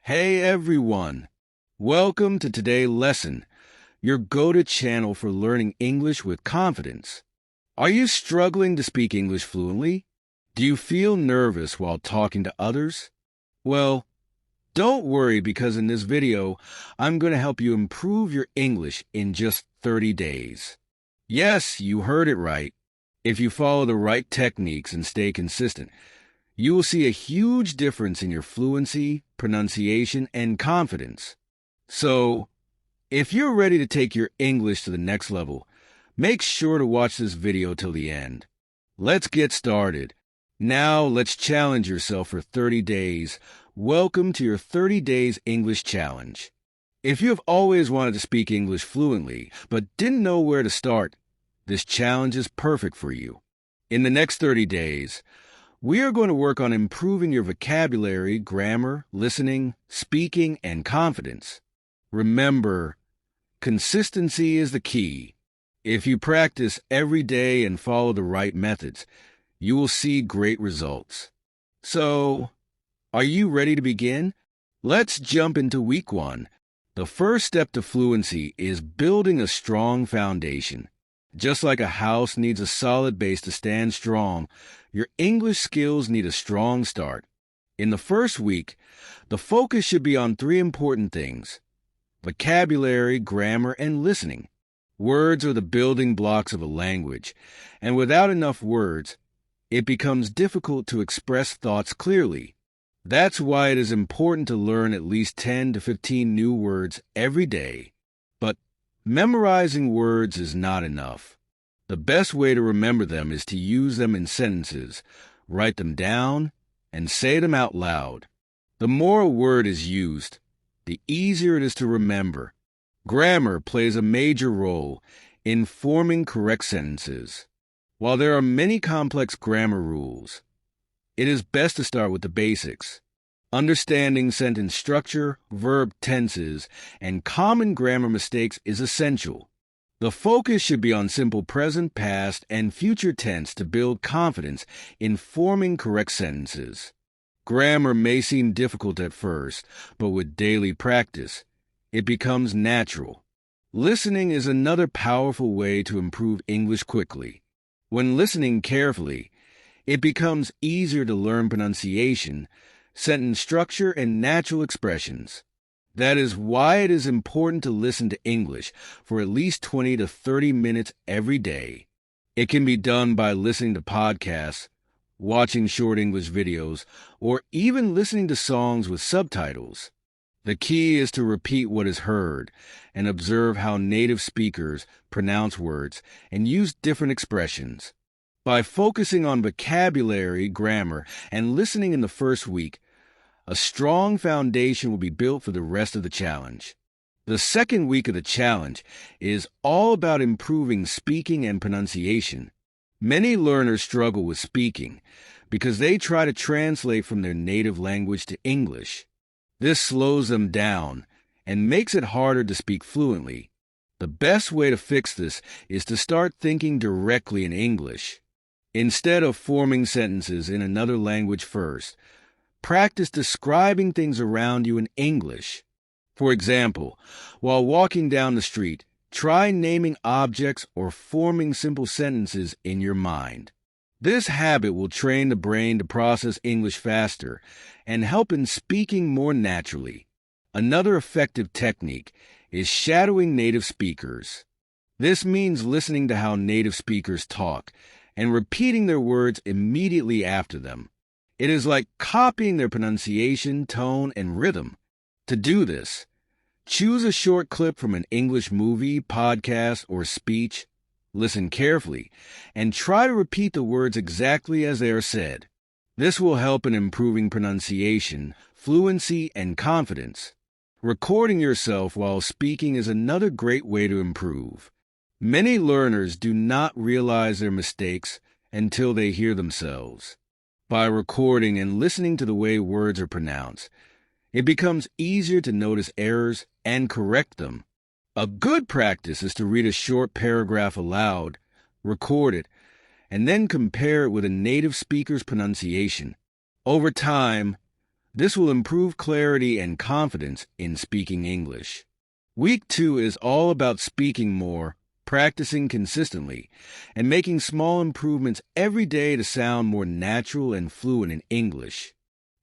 Hey everyone! Welcome to today's lesson, your go-to channel for learning English with confidence. Are you struggling to speak English fluently? Do you feel nervous while talking to others? Well, don't worry because in this video, I'm going to help you improve your English in just 30 days. Yes, you heard it right. If you follow the right techniques and stay consistent, you will see a huge difference in your fluency, pronunciation, and confidence. So, if you're ready to take your English to the next level, make sure to watch this video till the end. Let's get started. Now, let's challenge yourself for 30 days. Welcome to your 30 Days English Challenge. If you have always wanted to speak English fluently, but didn't know where to start, this challenge is perfect for you. In the next 30 days, we are going to work on improving your vocabulary, grammar, listening, speaking, and confidence. Remember, consistency is the key. If you practice every day and follow the right methods, you will see great results. So, are you ready to begin? Let's jump into week 1. The first step to fluency is building a strong foundation. Just like a house needs a solid base to stand strong, your English skills need a strong start. In the first week, the focus should be on 3 important things: vocabulary, grammar, and listening. Words are the building blocks of a language, and without enough words, it becomes difficult to express thoughts clearly. That's why it is important to learn at least 10 to 15 new words every day. But memorizing words is not enough. The best way to remember them is to use them in sentences, write them down, and say them out loud. The more a word is used, the easier it is to remember. Grammar plays a major role in forming correct sentences. While there are many complex grammar rules, it is best to start with the basics. Understanding sentence structure, verb tenses, and common grammar mistakes is essential. The focus should be on simple present, past, and future tense to build confidence in forming correct sentences. Grammar may seem difficult at first, but with daily practice, it becomes natural. Listening is another powerful way to improve English quickly. When listening carefully, it becomes easier to learn pronunciation, sentence structure, and natural expressions. That is why it is important to listen to English for at least 20 to 30 minutes every day. It can be done by listening to podcasts, watching short English videos, or even listening to songs with subtitles. The key is to repeat what is heard and observe how native speakers pronounce words and use different expressions. By focusing on vocabulary, grammar, and listening in the first week, a strong foundation will be built for the rest of the challenge. The second week of the challenge is all about improving speaking and pronunciation. Many learners struggle with speaking because they try to translate from their native language to English. This slows them down and makes it harder to speak fluently. The best way to fix this is to start thinking directly in English. Instead of forming sentences in another language first, practice describing things around you in English. For example, while walking down the street, try naming objects or forming simple sentences in your mind. This habit will train the brain to process English faster and help in speaking more naturally. Another effective technique is shadowing native speakers. This means listening to how native speakers talk and repeating their words immediately after them. It is like copying their pronunciation, tone, and rhythm. To do this, choose a short clip from an English movie, podcast, or speech, listen carefully, and try to repeat the words exactly as they are said. This will help in improving pronunciation, fluency, and confidence. Recording yourself while speaking is another great way to improve. Many learners do not realize their mistakes until they hear themselves. By recording and listening to the way words are pronounced, it becomes easier to notice errors and correct them. A good practice is to read a short paragraph aloud, record it, and then compare it with a native speaker's pronunciation. Over time, This will improve clarity and confidence in speaking English. Week 2 is all about speaking more, practicing consistently, and making small improvements every day to sound more natural and fluent in English.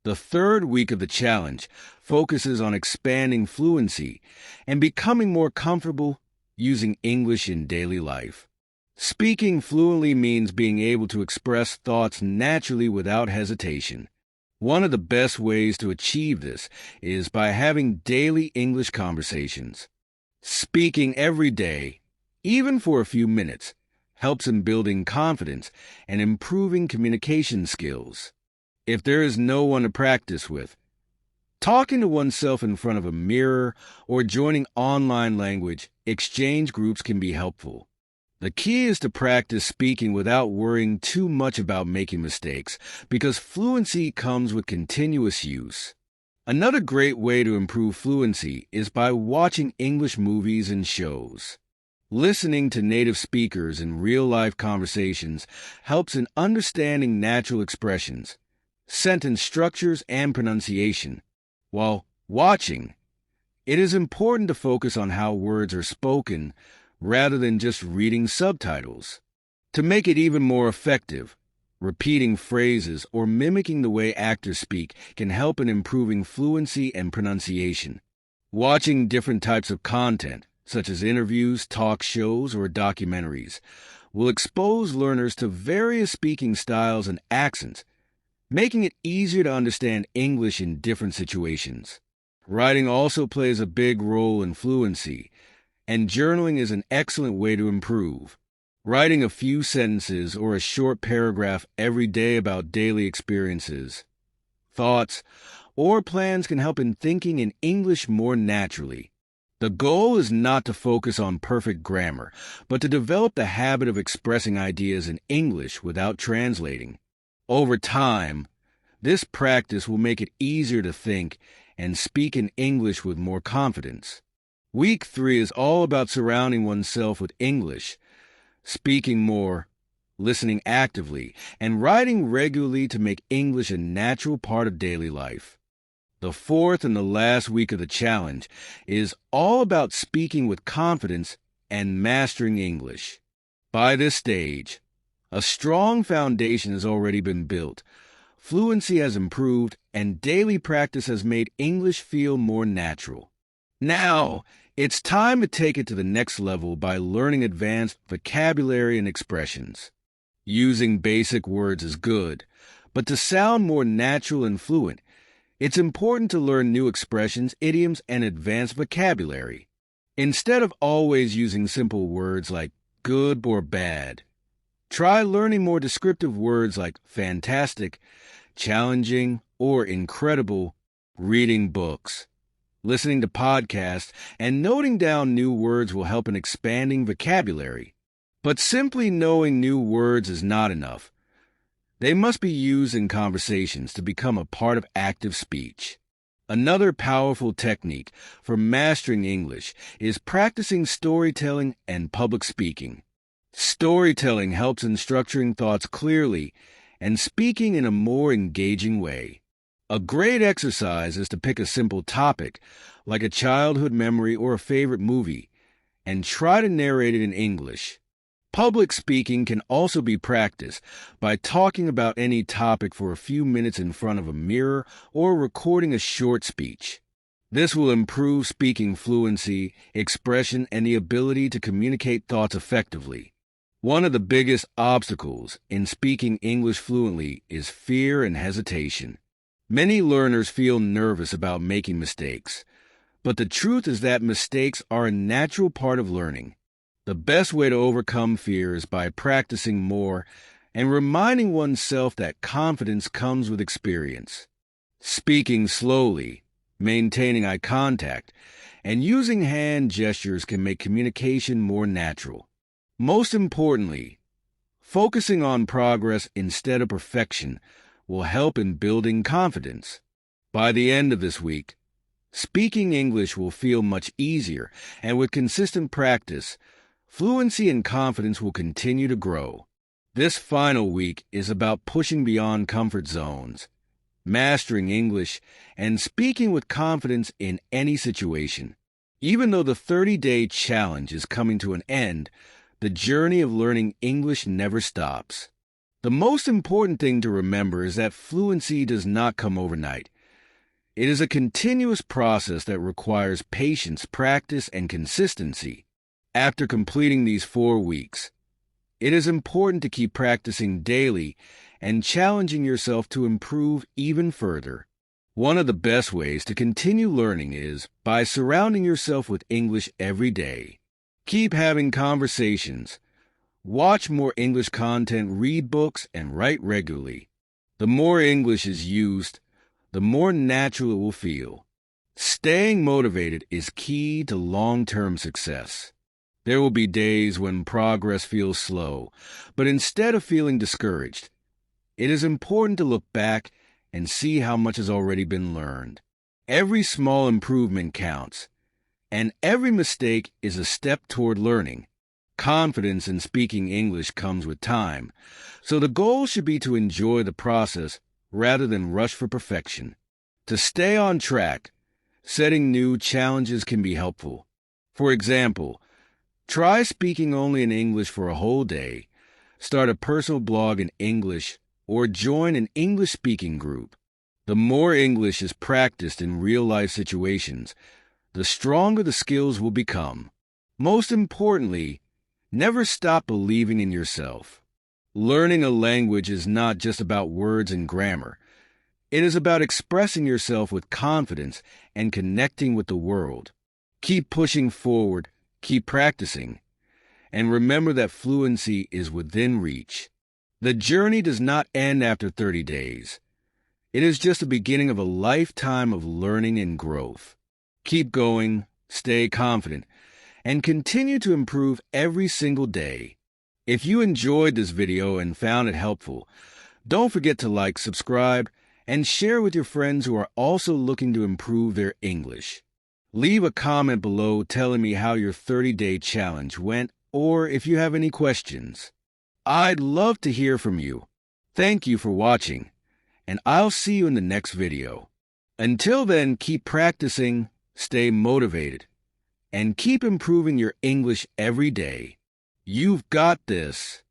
The third week of the challenge focuses on expanding fluency and becoming more comfortable using English in daily life. Speaking fluently means being able to express thoughts naturally without hesitation. One of the best ways to achieve this is by having daily English conversations. Speaking every day, even for a few minutes, helps in building confidence and improving communication skills. If there is no one to practice with, talking to oneself in front of a mirror or joining online language exchange groups can be helpful. The key is to practice speaking without worrying too much about making mistakes, because fluency comes with continuous use. Another great way to improve fluency is by watching English movies and shows. Listening to native speakers in real-life conversations helps in understanding natural expressions, sentence structures, and pronunciation. While watching, it is important to focus on how words are spoken rather than just reading subtitles. To make it even more effective, repeating phrases or mimicking the way actors speak can help in improving fluency and pronunciation. Watching different types of content, such as interviews, talk shows, or documentaries, will expose learners to various speaking styles and accents, making it easier to understand English in different situations. Writing also plays a big role in fluency, and journaling is an excellent way to improve. Writing a few sentences or a short paragraph every day about daily experiences, thoughts, or plans can help in thinking in English more naturally. The goal is not to focus on perfect grammar, but to develop the habit of expressing ideas in English without translating. Over time, this practice will make it easier to think and speak in English with more confidence. Week 3 is all about surrounding oneself with English, speaking more, listening actively, and writing regularly to make English a natural part of daily life. The fourth and the last week of the challenge is all about speaking with confidence and mastering English. By this stage, a strong foundation has already been built. Fluency has improved, and daily practice has made English feel more natural. Now, it's time to take it to the next level by learning advanced vocabulary and expressions. Using basic words is good, but to sound more natural and fluent, it's important to learn new expressions, idioms, and advanced vocabulary. Instead of always using simple words like good or bad, try learning more descriptive words like fantastic, challenging, or incredible. Reading books, listening to podcasts, and noting down new words will help in expanding vocabulary. But simply knowing new words is not enough. They must be used in conversations to become a part of active speech. Another powerful technique for mastering English is practicing storytelling and public speaking. Storytelling helps in structuring thoughts clearly and speaking in a more engaging way. A great exercise is to pick a simple topic, like a childhood memory or a favorite movie, and try to narrate it in English. Public speaking can also be practiced by talking about any topic for a few minutes in front of a mirror or recording a short speech. This will improve speaking fluency, expression, and the ability to communicate thoughts effectively. One of the biggest obstacles in speaking English fluently is fear and hesitation. Many learners feel nervous about making mistakes, but the truth is that mistakes are a natural part of learning. The best way to overcome fear is by practicing more and reminding oneself that confidence comes with experience. Speaking slowly, maintaining eye contact, and using hand gestures can make communication more natural. Most importantly, focusing on progress instead of perfection will help in building confidence. By the end of this week, speaking English will feel much easier, and with consistent practice, fluency and confidence will continue to grow. This final week is about pushing beyond comfort zones mastering English, and speaking with confidence in any situation. Even though the 30-day challenge is coming to an end, the journey of learning English never stops. The most important thing to remember is that fluency does not come overnight. It is a continuous process that requires patience, practice, and consistency. After completing these 4 weeks, it is important to keep practicing daily and challenging yourself to improve even further. One of the best ways to continue learning is by surrounding yourself with English every day. Keep having conversations, watch more English content, read books, and write regularly. The more English is used, the more natural it will feel. Staying motivated is key to long-term success. There will be days when progress feels slow, but instead of feeling discouraged, it is important to look back and see how much has already been learned. Every small improvement counts, and every mistake is a step toward learning. Confidence in speaking English comes with time, so the goal should be to enjoy the process rather than rush for perfection. To stay on track, setting new challenges can be helpful. For example, try speaking only in English for a whole day, start a personal blog in English, or join an English-speaking group. The more English is practiced in real-life situations, the stronger the skills will become. Most importantly, never stop believing in yourself. Learning a language is not just about words and grammar. It is about expressing yourself with confidence and connecting with the world. Keep pushing forward, keep practicing, and remember that fluency is within reach. The journey does not end after 30 days. It is just the beginning of a lifetime of learning and growth. Keep going, stay confident, and continue to improve every single day. If you enjoyed this video and found it helpful, don't forget to like, subscribe, and share with your friends who are also looking to improve their English. Leave a comment below telling me how your 30-day challenge went, or if you have any questions. I'd love to hear from you. Thank you for watching, and I'll see you in the next video. Until then, keep practicing, stay motivated, and keep improving your English every day. You've got this.